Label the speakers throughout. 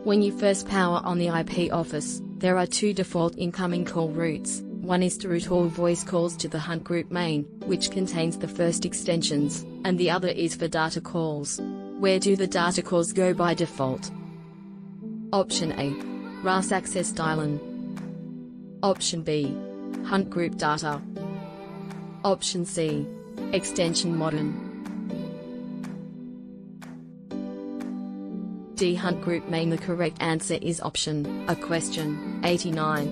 Speaker 1: When you first power on the IP office, there are two default incoming call routes. One is to route all voice calls to the Hunt Group main, which contains the first extensions, and the other is for data calls. Where do the data calls go by default? Option A. RAS Access Dialing. Option B. Hunt Group Data. Option C. Extension Modern. D. Hunt Group Main. The correct answer is option A. Question 89.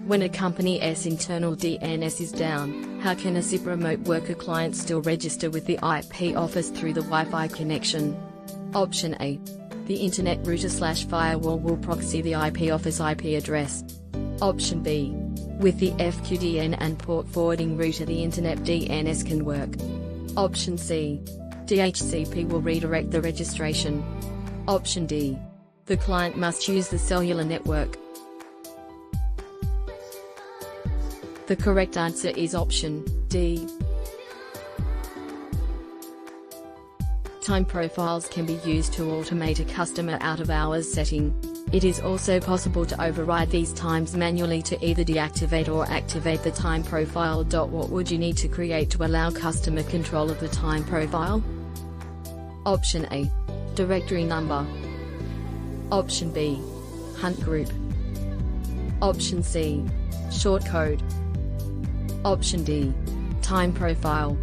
Speaker 1: When a company's internal DNS is down, how can a SIP remote worker client still register with the IP office through the Wi-Fi connection? Option A. The Internet router/firewall will proxy the IP office IP address. Option B. With the FQDN and port forwarding router the Internet DNS can work. Option C. DHCP will redirect the registration. Option D. The client must use the cellular network. The correct answer is option D. Time profiles can be used to automate a customer out-of-hours setting. It is also possible to override these times manually to either deactivate or activate the time profile. What would you need to create to allow customer control of the time profile? Option A. Directory number. Option B. Hunt Group. Option C. Short code. Option D. Time profile.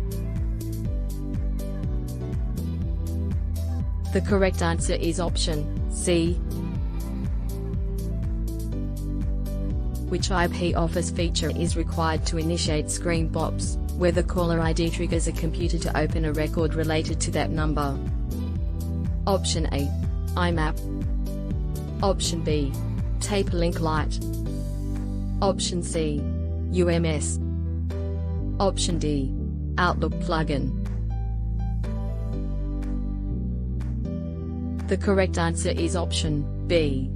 Speaker 1: The correct answer is option C. Which IP office feature is required to initiate screen pops, where the caller ID triggers a computer to open a record related to that number? Option A. IMAP. Option B. Tape Link Lite. Option C. UMS. Option D. Outlook plugin. The correct answer is option B.